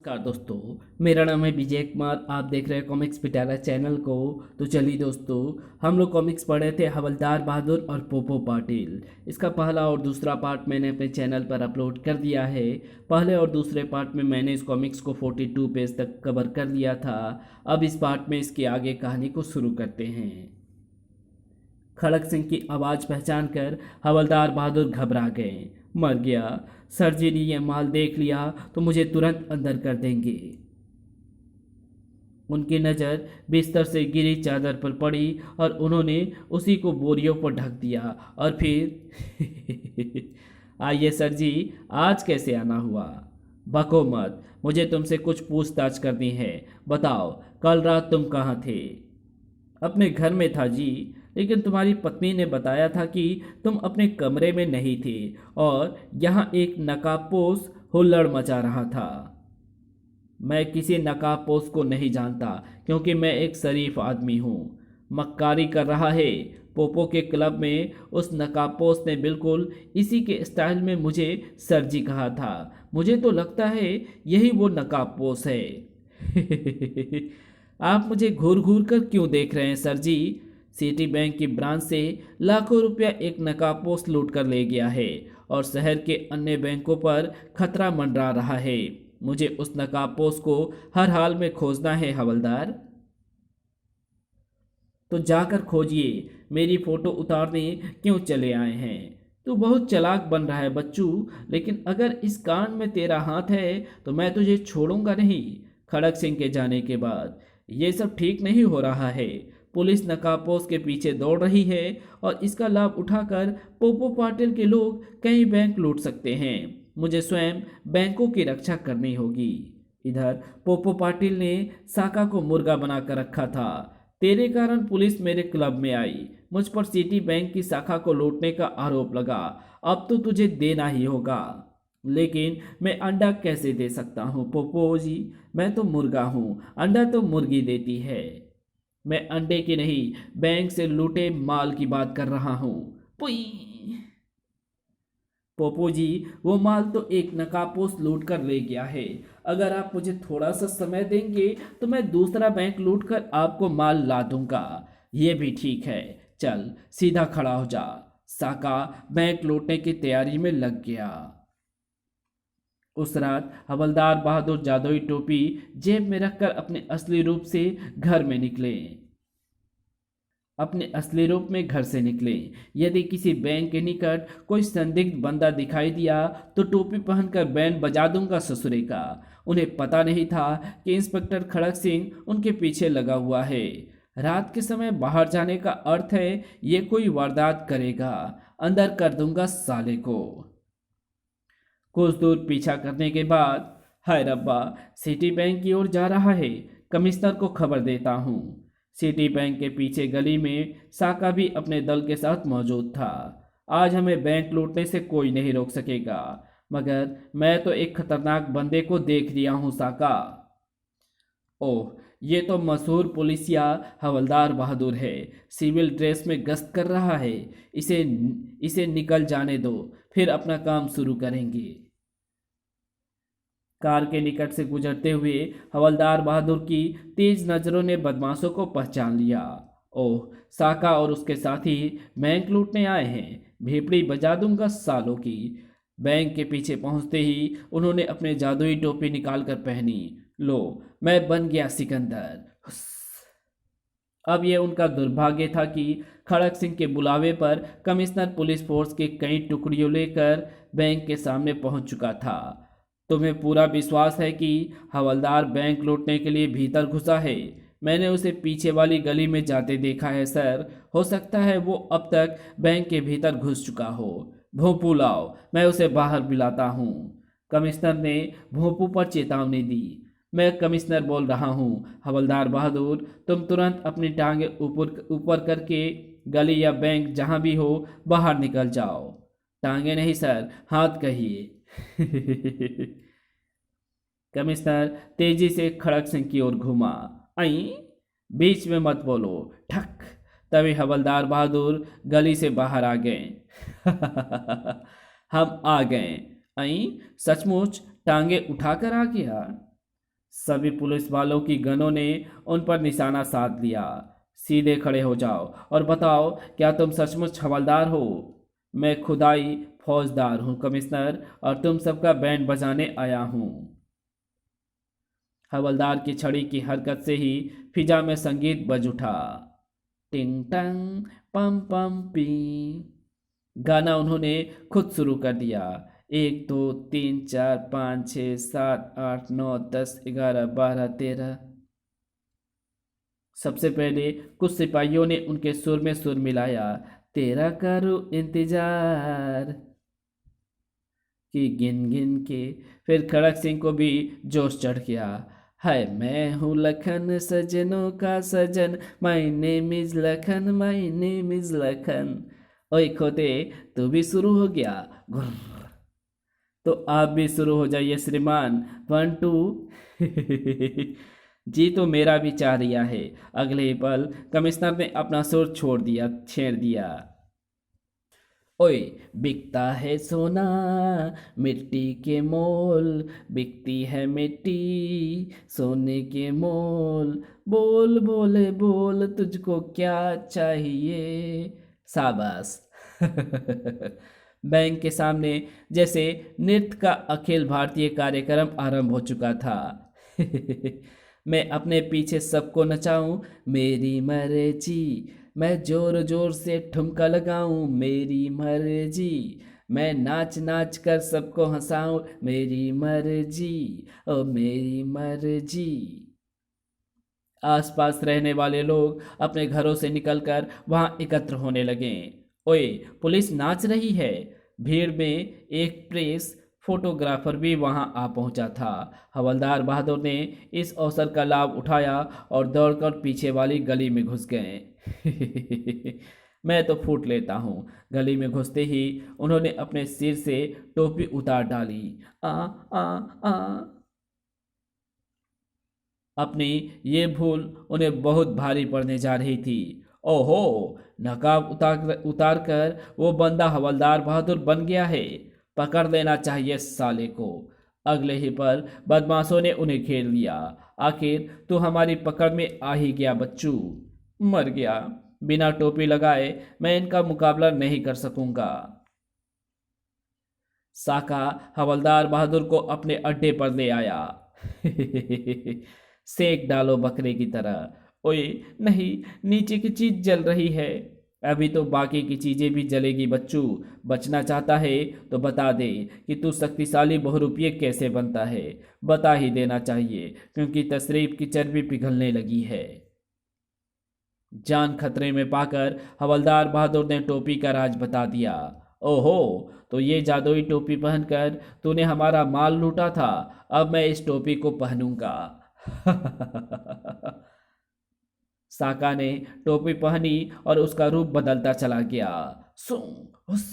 नमस्कार दोस्तों। मेरा नाम है विजय कुमार। आप देख रहे हैं कॉमिक्स पिटारा चैनल को। तो चलिए दोस्तों, हम लोग कॉमिक्स पढ़े थे हवलदार बहादुर और पोपो पाटिल। इसका पहला और दूसरा पार्ट मैंने अपने चैनल पर अपलोड कर दिया है। पहले और दूसरे पार्ट में मैंने इस कॉमिक्स को 42 पेज तक कवर कर लिया था। अब इस पार्ट में इसकी आगे कहानी को शुरू करते हैं। खड़क सिंह की आवाज़ पहचान कर हवलदार बहादुर घबरा गए। मर गया। सर जी ने यह माल देख लिया तो मुझे तुरंत अंदर कर देंगे। उनकी नज़र बिस्तर से गिरी चादर पर पड़ी और उन्होंने उसी को बोरियों पर ढक दिया और फिर आइए सर जी, आज कैसे आना हुआ? बको मत, मुझे तुमसे कुछ पूछताछ करनी है। बताओ, कल रात तुम कहाँ थे? अपने घर में था जी, लेकिन तुम्हारी पत्नी ने बताया था कि तुम अपने कमरे में नहीं थे और यहाँ एक नकाबपोश हुल्लड़ मचा रहा था। मैं किसी नकाबपोश को नहीं जानता क्योंकि मैं एक शरीफ आदमी हूँ। मक्कारी कर रहा है। पोपो के क्लब में उस नकाबपोश ने बिल्कुल इसी के स्टाइल में मुझे सरजी कहा था। मुझे तो लगता है यही वो नकाबपोश है। आप मुझे घूर घूर कर क्यों देख रहे हैं सर जी? सिटी बैंक की ब्रांच से लाखों रुपया एक नकाबपोश लूट कर ले गया है और शहर के अन्य बैंकों पर खतरा मंडरा रहा है। मुझे उस नकाबपोश को हर हाल में खोजना है हवलदार। तो जाकर खोजिए। मेरी फोटो उतारने क्यों चले आए हैं? तू बहुत चालाक बन रहा है बच्चू, लेकिन अगर इस कांड में तेरा हाथ है तो मैं तुझे छोड़ूंगा नहीं। खड़क सिंह के जाने के बाद ये सब ठीक नहीं हो रहा है। पुलिस नकाबपोश के पीछे दौड़ रही है और इसका लाभ उठाकर पोपो पाटिल के लोग कई बैंक लूट सकते हैं। मुझे स्वयं बैंकों की रक्षा करनी होगी। इधर पोपो पाटिल ने साका को मुर्गा बनाकर रखा था। तेरे कारण पुलिस मेरे क्लब में आई। मुझ पर सिटी बैंक की शाखा को लूटने का आरोप लगा। अब तो तुझे देना ही होगा। लेकिन मैं अंडा कैसे दे सकता हूँ पोपो जी? मैं तो मुर्गा हूँ, अंडा तो मुर्गी देती है। मैं अंडे की नहीं, बैंक से लूटे माल की बात कर रहा हूँ। पुई। पोपो जी, वो माल तो एक नकाबपोश लूट कर ले गया है। अगर आप मुझे थोड़ा सा समय देंगे तो मैं दूसरा बैंक लूट कर आपको माल ला दूंगा। ये भी ठीक है। चल सीधा खड़ा हो जा। साका बैंक लूटने की तैयारी में लग गया। उस रात हवलदार बहादुर जादुई टोपी जेब में रखकर अपने असली रूप से घर में निकले। अपने असली रूप में घर से निकले। यदि किसी बैंक के निकट कोई संदिग्ध बंदा दिखाई दिया तो टोपी पहनकर बैंड बजा दूंगा ससुरे का। उन्हें पता नहीं था कि इंस्पेक्टर खड़क सिंह उनके पीछे लगा हुआ है। रात के समय बाहर जाने का अर्थ है ये कोई वारदात करेगा। अंदर कर दूंगा साले को। कुछ दूर पीछा करने के बाद, हाय रब्बा, सिटी बैंक की ओर जा रहा है। कमिश्नर को खबर देता हूँ। सिटी बैंक के पीछे गली में साका भी अपने दल के साथ मौजूद था। आज हमें बैंक लूटने से कोई नहीं रोक सकेगा। मगर मैं तो एक खतरनाक बंदे को देख लिया हूँ साका। ओह, ये तो मशहूर पुलिसिया हवलदार बहादुर है। सिविल ड्रेस में गश्त कर रहा है। इसे इसे निकल जाने दो, फिर अपना काम शुरू करेंगे। कार के निकट से गुजरते हुए हवलदार बहादुर की तेज नजरों ने बदमाशों को पहचान लिया। ओह, साका और उसके साथी बैंक लूटने आए हैं। भेपड़ी बजा दूंगा सालों की। बैंक के पीछे पहुंचते ही उन्होंने अपने जादुई टोपी निकालकर पहनी। लो, मैं बन गया सिकंदर। हुस। अब यह उनका दुर्भाग्य था कि खड़क सिंह के बुलावे पर कमिश्नर पुलिस फोर्स के कई टुकड़ियों लेकर बैंक के सामने पहुंच चुका था। तुम्हें पूरा विश्वास है कि हवलदार बैंक लूटने के लिए भीतर घुसा है? मैंने उसे पीछे वाली गली में जाते देखा है सर। हो सकता है वो अब तक बैंक के भीतर घुस चुका हो। भोंपू लाओ, मैं उसे बाहर बुलाता हूँ। कमिश्नर ने भोंपू पर चेतावनी दी। मैं कमिश्नर बोल रहा हूँ हवलदार बहादुर, तुम तुरंत अपनी टांगे ऊपर ऊपर करके गली या बैंक जहाँ भी हो बाहर निकल जाओ। टांगे नहीं सर, हाथ कहिए। कमिश्नर तेजी से खड़क सिंह की ओर घूमा। आई, बीच में मत बोलो। ठक। तभी हवलदार बहादुर गली से बाहर आ गए। हम आ गए। आई, सचमुच टांगे उठाकर आ गया? सभी पुलिस वालों की गनों ने उन पर निशाना साध लिया। सीधे खड़े हो जाओ और बताओ, क्या तुम सचमुच हवलदार हो? मैं खुदाई फौजदार हूँ कमिश्नर, और तुम सबका बैंड बजाने आया हूँ। हवलदार की छड़ी की हरकत से ही फिजा में संगीत बज उठा। टिंग टंग पम पम पी। गाना उन्होंने खुद शुरू कर दिया। 1 2 3 4 5 6 7 8 9 10 11 12 13। सबसे पहले कुछ सिपाहियों ने उनके सुर में सुर मिलाया। तेरा करूं इंतजार कि गिन गिन के। फिर खड़क सिंह को भी जोश चढ़ गया। हाय मैं हूँ लखन, सजनों का सजन, my name is Lakhan, my name is Lakhan. ओए खोते, तू भी शुरू हो गया? गुर्र। तो आप भी शुरू हो जाइए श्रीमान। 1 2। जी तो मेरा भी चाह रिया है। अगले ही पल कमिश्नर ने अपना सुर छेड़ दिया। ओए, बिकता है सोना मिट्टी के मोल, बिकती है मिट्टी सोने के मोल। बोल भोले बोल, तुझको क्या चाहिए? शाबाश। बैंक के सामने जैसे नृत्य का अखिल भारतीय कार्यक्रम आरंभ हो चुका था। मैं अपने पीछे सबको नचाऊं, मेरी मर्जी। मैं जोर जोर से ठुमका लगाऊं, मेरी मर्जी। मैं नाच नाच कर सबको हंसाऊं, मेरी मर्जी। ओ मेरी मर्जी। आसपास रहने वाले लोग अपने घरों से निकलकर वहां एकत्र होने लगे। ओए, पुलिस नाच रही है। भीड़ में एक प्रेस फोटोग्राफर भी वहां आ पहुंचा था। हवलदार बहादुर ने इस अवसर का लाभ उठाया और दौड़कर पीछे वाली गली में घुस गए। मैं तो फूट लेता हूँ। गली में घुसते ही उन्होंने अपने सिर से टोपी उतार डाली। आ आ आ। अपनी ये भूल उन्हें बहुत भारी पड़ने जा रही थी। ओहो, नकाब उतार कर वो बंदा हवलदार बहादुर बन गया है। पकड़ लेना चाहिए साले को। अगले ही पल बदमाशों ने उन्हें घेर लिया। आखिर तू हमारी पकड़ में आ ही गया बच्चू। मर गया। बिना टोपी लगाए मैं इनका मुकाबला नहीं कर सकूंगा। साका हवलदार बहादुर को अपने अड्डे पर ले आया। सेक डालो बकरे की तरह। ओए नहीं, नीचे की चीज जल रही है। अभी तो बाकी की चीजें भी जलेगी बच्चू। बचना चाहता है तो बता दे कि तू शक्तिशाली बहुरूपिये कैसे बनता है। बता ही देना चाहिए, क्योंकि तशरीफ की चर्बी पिघलने लगी है। जान खतरे में पाकर हवलदार बहादुर ने टोपी का राज बता दिया। ओहो, तो ये जादुई टोपी पहनकर तूने हमारा माल लूटा था। अब मैं इस टोपी को पहनूंगा। साका ने टोपी पहनी और उसका रूप बदलता चला गया। सू हुस।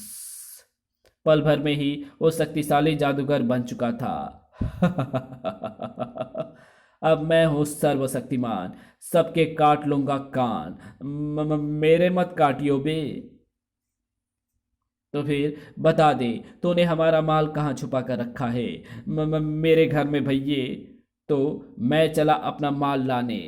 पल भर में ही वो शक्तिशाली जादूगर बन चुका था। अब मैं हूं सर्वशक्तिमान, सबके काट लूंगा कान। मेरे मत काटियो बे। तो फिर बता दे, तूने हमारा माल कहाँ छुपा कर रखा है? मेरे घर में भैये। तो मैं चला अपना माल लाने।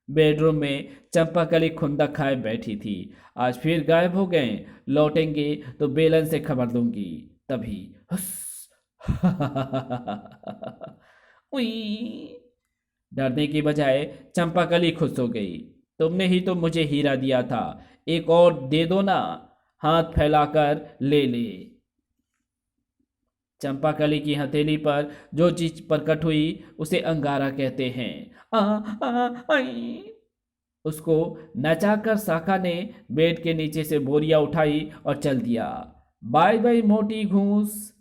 बेडरूम में चंपाकली खुंदक खाए बैठी थी। आज फिर गायब हो गए। लौटेंगे तो बेलन से खबर दूंगी। तभी हुस। उई। डरने की बजाय चंपाकली खुश हो गई। तुमने ही तो मुझे हीरा दिया था, एक और दे दो ना। हाथ फैलाकर ले ले। चंपाकली की हथेली पर जो चीज प्रकट हुई उसे अंगारा कहते हैं। आई। उसको नचाकर साका ने बेड के नीचे से बोरिया उठाई और चल दिया। बाय बाय मोटी घूस।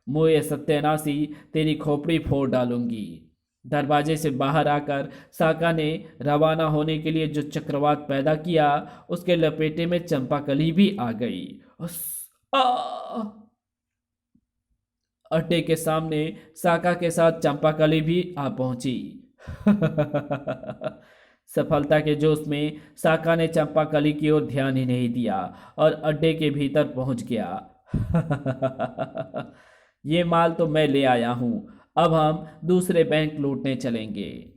मुझे सत्यानाशी, तेरी खोपड़ी फोड़ डालूंगी। दरवाजे से बाहर आकर साका ने रवाना होने के लिए जो चक्रवात पैदा किया, उसके लपेटे में चंपाकली भी आ गई। उस आ! अड्डे के सामने साका के साथ चंपाकली भी आ पहुंची। सफलता के जोश में साका ने चंपाकली की ओर ध्यान ही नहीं दिया और अड्डे के भीतर पहुंच गया। ये माल तो मैं ले आया हूं, अब हम दूसरे बैंक लूटने चलेंगे।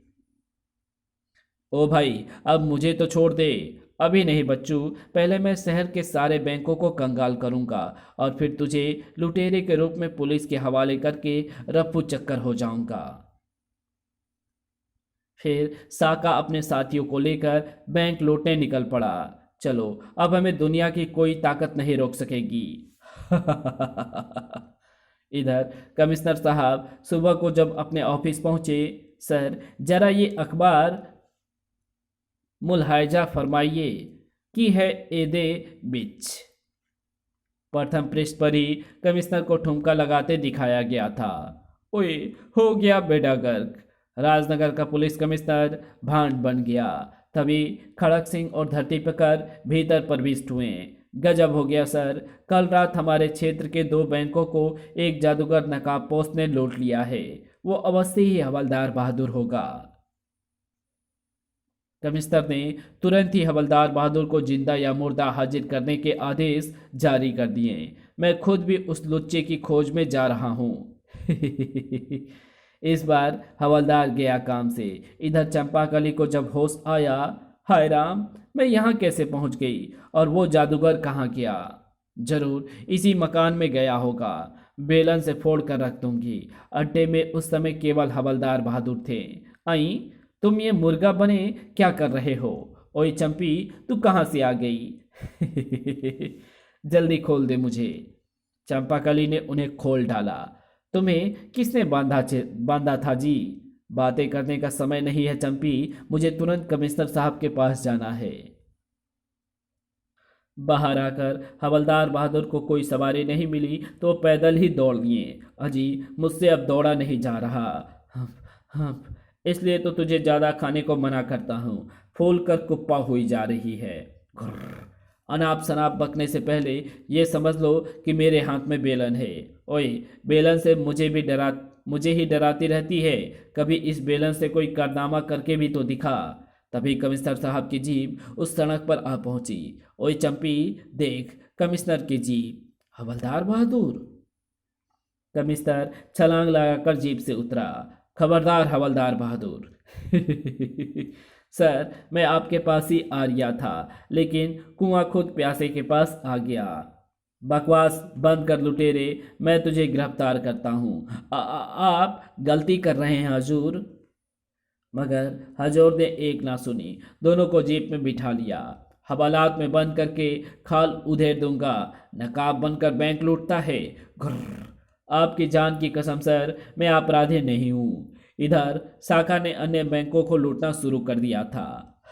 ओ भाई, अब मुझे तो छोड़ दे। अभी नहीं बच्चू, पहले मैं शहर के सारे बैंकों को कंगाल करूंगा और फिर तुझे लुटेरे के रूप में पुलिस के हवाले करके रफू चक्कर हो जाऊंगा। फिर साका अपने साथियों को लेकर बैंक लूटने निकल पड़ा। चलो, अब हमें दुनिया की कोई ताकत नहीं रोक सकेगी। इधर कमिश्नर साहब सुबह को जब अपने ऑफिस पहुंचे, सर जरा ये अखबार मुलाहिजा फरमाइए कि है एदे बिच। प्रथम पृष्ठ पर ही कमिश्नर को ठुमका लगाते दिखाया गया था। ओए, हो गया बेड़ा गर्क। राजनगर का पुलिस कमिश्नर भांड बन गया। तभी खड़क सिंह और धरती पकड़ भीतर प्रविष्ट हुए। गजब हो गया सर, कल रात हमारे क्षेत्र के 2 बैंकों को एक जादूगर नकाबपोश ने लूट लिया है। वो अवश्य ही हवलदार बहादुर होगा। कमिश्नर ने तुरंत ही हवलदार बहादुर को जिंदा या मुर्दा हाजिर करने के आदेश जारी कर दिए। मैं खुद भी उस लुच्चे की खोज में जा रहा हूँ। इस बार हवलदार गया काम से। इधर चंपाकली को जब होश आया, हाय राम, मैं यहाँ कैसे पहुँच गई और वो जादूगर कहाँ गया? जरूर इसी मकान में गया होगा। बेलन से फोड़ कर रख दूंगी। अड्डे में उस समय केवल हवलदार बहादुर थे। आई, तुम ये मुर्गा बने क्या कर रहे हो? ओए चंपी, तू कहाँ से आ गई? जल्दी खोल दे मुझे। चंपाकली ने उन्हें खोल डाला। तुम्हें किसने बांधा था जी? बातें करने का समय नहीं है चंपी, मुझे तुरंत कमिश्नर साहब के पास जाना है। बाहर आकर हवलदार बहादुर को कोई सवारी नहीं मिली तो पैदल ही दौड़ लिए। अजी, मुझसे अब दौड़ा नहीं जा रहा। हाँ, इसलिए तो तुझे ज़्यादा खाने को मना करता हूँ। फूल कर कुप्पा हुई जा रही है। घुर्र। अनाप शनाप बकने से पहले ये समझ लो कि मेरे हाथ में बेलन है। ओए, बेलन से मुझे ही डराती रहती है। कभी इस बेलन से कोई कारनामा करके भी तो दिखा। तभी कमिश्नर साहब की जीप उस सड़क पर आ पहुंची। ओए चंपी, देख, कमिश्नर की जीप। हवलदार बहादुर। कमिश्नर छलांग लगाकर जीप से उतरा। खबरदार हवलदार बहादुर। सर, मैं आपके पास ही आ गया था, लेकिन कुआं खुद प्यासे के पास आ गया। बकवास बंद कर लुटेरे, मैं तुझे गिरफ्तार करता हूँ। आप गलती कर रहे हैं हजूर। मगर हजूर ने एक ना सुनी। दोनों को जीप में बिठा लिया। हवालात में बंद करके खाल उधेड़ दूंगा। नकाब बनकर बैंक लूटता है। घुर्र। आपकी जान की कसम सर, मैं अपराधी नहीं हूँ। इधर शाखा ने अन्य बैंकों को लूटना शुरू कर दिया था।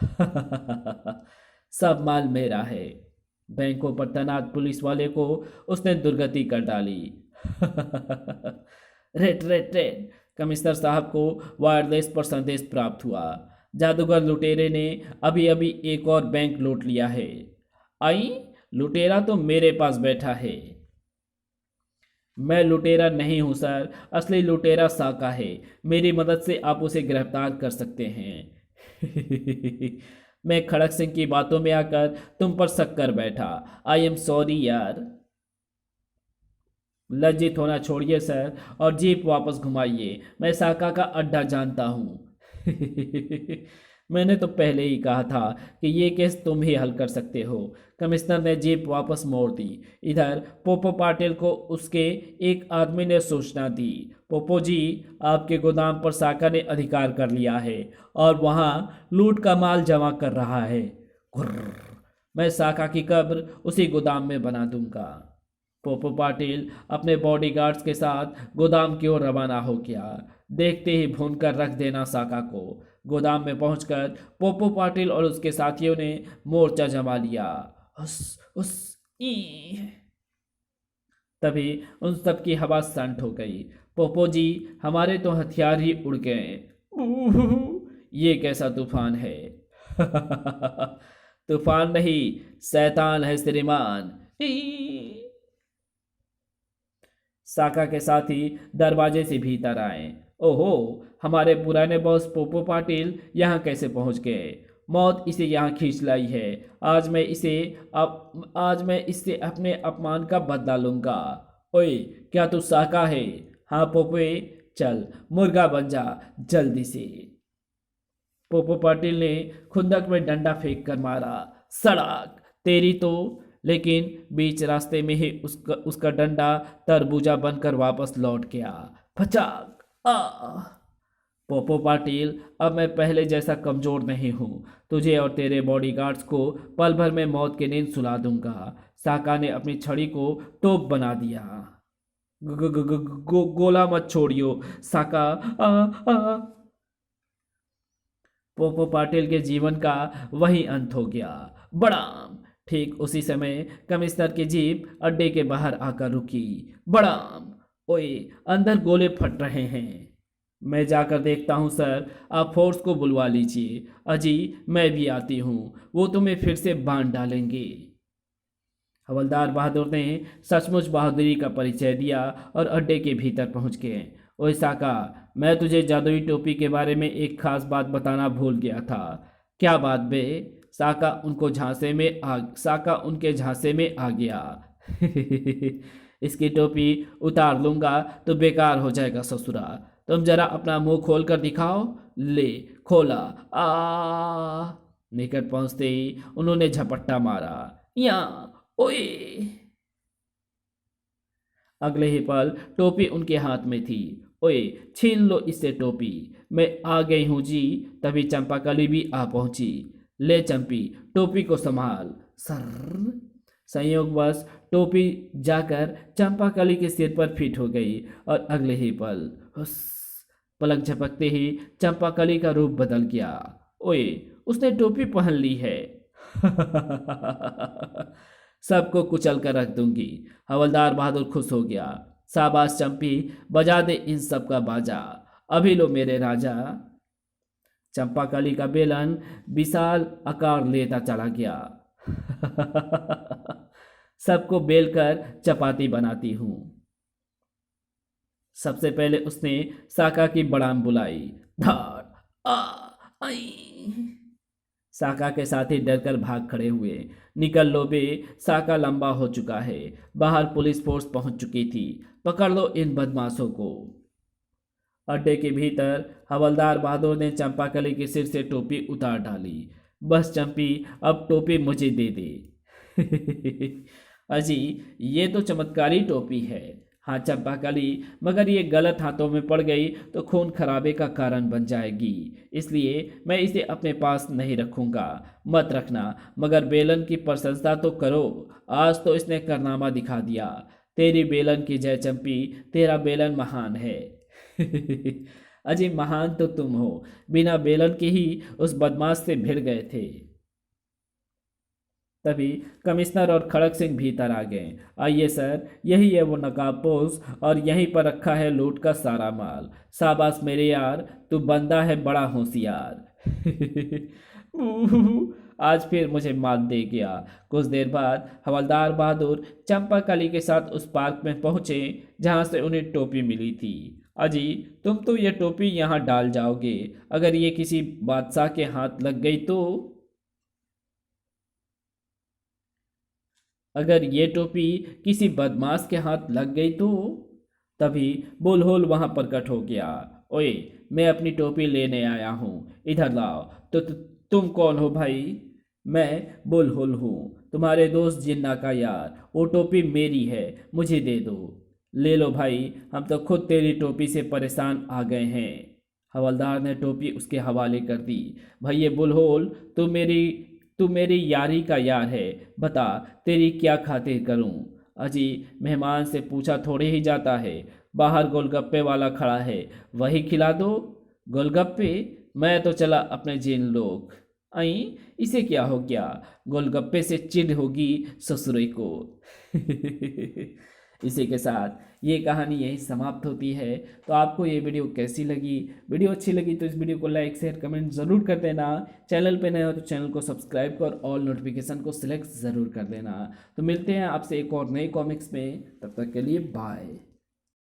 सब माल मेरा है। बैंकों पर तैनात पुलिस वाले को उसने दुर्गति कर डाली। Rate rate rate. कमिश्नर साहब को वायरलेस पर संदेश प्राप्त हुआ। जादूगर लुटेरे ने अभी अभी एक और बैंक लूट लिया है। आई, लुटेरा तो मेरे पास बैठा है। मैं लुटेरा नहीं हूं सर, असली लुटेरा साका है। मेरी मदद से आप उसे गिरफ्तार कर सकते हैं। मैं खड़क सिंह की बातों में आकर तुम पर शक कर बैठा। आई एम सॉरी यार। लज्जित होना छोड़िए सर और जीप वापस घुमाइए। मैं साका का अड्डा जानता हूँ। मैंने तो पहले ही कहा था कि ये केस तुम ही हल कर सकते हो। कमिश्नर ने जीप वापस मोड़ दी। इधर पोपो पाटिल को उसके एक आदमी ने सूचना दी। पोपो जी, आपके गोदाम पर साका ने अधिकार कर लिया है और वहाँ लूट का माल जमा कर रहा है। घुर्र। मैं साका की कब्र उसी गोदाम में बना दूंगा। पोपो पाटिल अपने बॉडीगार्ड्स के साथ गोदाम की ओर रवाना हो गया। देखते ही भून कर रख देना साका को। गोदाम में पहुंचकर पोपो पाटिल और उसके साथियों ने मोर्चा जमा लिया। उस ई। तभी उन सब की हवा संट हो गई। पोपो जी, हमारे तो हथियार ही उड़ गए। ये कैसा तूफान है? तूफान नहीं, शैतान है श्रीमान। साका के साथी दरवाजे से भीतर आए। ओहो, हमारे पुराने बॉस पोपो पाटिल यहाँ कैसे पहुँच गए? मौत इसे यहाँ खींच लाई है। आज मैं इससे अपने अपमान का बदला लूंगा। ओए, क्या तू साका है? हाँ पोपे, चल मुर्गा बन जा जल्दी से। पोपो पाटिल ने खुंदक में डंडा फेंक कर मारा। सड़क तेरी तो। लेकिन बीच रास्ते में ही उसका डंडा तरबूजा बनकर वापस लौट गया। फचाक। आ पोपो पाटिल, अब मैं पहले जैसा कमजोर नहीं हूं। तुझे और तेरे बॉडीगार्ड्स को पल भर में मौत की नींद सुला दूंगा। साका ने अपनी छड़ी को तोप बना दिया। गोला मत छोड़ियो साका। आ, आ, पोपो पाटिल के जीवन का वही अंत हो गया। बड़ा ठीक उसी समय कमिश्नर की जीप अड्डे के बाहर आकर रुकी। बड़ा ओए, अंदर गोले फट रहे हैं। मैं जाकर देखता हूँ सर, आप फोर्स को बुलवा लीजिए। अजी मैं भी आती हूँ, वो तुम्हें फिर से बांध डालेंगे। हवलदार बहादुर ने सचमुच बहादुरी का परिचय दिया और अड्डे के भीतर पहुंच गए। ओए साका, मैं तुझे जादुई टोपी के बारे में एक खास बात बताना भूल गया था। क्या बात बे? साका उनके झांसे में आ गया। इसकी टोपी उतार लूंगा तो बेकार हो जाएगा ससुरा। तुम जरा अपना मुंह खोल कर दिखाओ। ले खोला। आ निकट पहुंचते ही उन्होंने झपट्टा मारा। या ओए। अगले ही पल टोपी उनके हाथ में थी। ओए छीन लो इससे टोपी। मैं आ गई हूं जी। तभी चंपाकली भी आ पहुंची। ले चंपी, टोपी को संभाल। सर संयोगवश टोपी जाकर चंपाकली के सिर पर फिट हो गई और अगले ही पल हुस, पलक झपकते ही चंपाकली का रूप बदल गया। ओए उसने टोपी पहन ली है। सबको कुचल कर रख दूंगी। हवलदार बहादुर खुश हो गया। शाबाश चंपी, बजा दे इन सब का बाजा। अभी लो मेरे राजा। चंपाकली का बेलन विशाल आकार लेता चला गया। सबको बेलकर चपाती बनाती हूं। सबसे पहले उसने साका की बड़ाम बुलाई। धार आ आई। साका के साथी डरकर भाग खड़े हुए। निकल लो बे, साका लंबा हो चुका है। बाहर पुलिस फोर्स पहुंच चुकी थी। पकड़ लो इन बदमाशों को। अड्डे के भीतर हवलदार बहादुर ने चंपाकली के सिर से टोपी उतार डाली। बस चंपी, अब टोपी मुझे दे दे। अजी ये तो चमत्कारी टोपी है। हाँ चंपाकली, मगर ये गलत हाथों में पड़ गई तो खून खराबे का कारण बन जाएगी। इसलिए मैं इसे अपने पास नहीं रखूंगा। मत रखना, मगर बेलन की प्रशंसा तो करो। आज तो इसने कारनामा दिखा दिया। तेरी बेलन की जय चंपी, तेरा बेलन महान है। अजी महान तो तुम हो, बिना बेलन के ही उस बदमाश से भिड़ गए थे। तभी कमिश्नर और खड़क सिंह भीतर आ गए। आइए सर, यही है वो नकाबपोश और यहीं पर रखा है लूट का सारा माल। शाबाश मेरे यार, तू बंदा है बड़ा होशियार। आज फिर मुझे मात दे गया। कुछ देर बाद हवलदार बहादुर चंपाकली के साथ उस पार्क में पहुंचे जहां से उन्हें टोपी मिली थी। अजी तुम तो ये टोपी यहाँ डाल जाओगे, अगर ये किसी बादशाह के हाथ लग गई तो? अगर ये टोपी किसी बदमाश के हाथ लग गई तो? तभी बुलहोल वहां प्रकट हो गया। ओए मैं अपनी टोपी लेने आया हूँ, इधर लाओ। तुम कौन हो भाई? मैं बुलहोल हूँ, तुम्हारे दोस्त जिन्ना का यार। वो टोपी मेरी है, मुझे दे दो। ले लो भाई, हम तो खुद तेरी टोपी से परेशान आ गए हैं। हवलदार ने टोपी उसके हवाले कर दी। भैया बुलहोल, तू मेरी यारी का यार है। बता तेरी क्या खातिर करूं? अजी मेहमान से पूछा थोड़े ही जाता है। बाहर गोलगप्पे वाला खड़ा है, वही खिला दो। गोलगप्पे? मैं तो चला अपने जिन लोग। आई इसे क्या हो गया? गोलगप्पे से चिढ़ होगी ससुरे को। इसी के साथ ये कहानी यही समाप्त होती है। तो आपको ये वीडियो कैसी लगी? वीडियो अच्छी लगी तो इस वीडियो को लाइक शेयर कमेंट ज़रूर कर देना। चैनल पे नए हो तो चैनल को सब्सक्राइब कर ऑल नोटिफिकेशन को सिलेक्ट ज़रूर कर देना। तो मिलते हैं आपसे एक और नए कॉमिक्स में, तब तक के लिए बाय।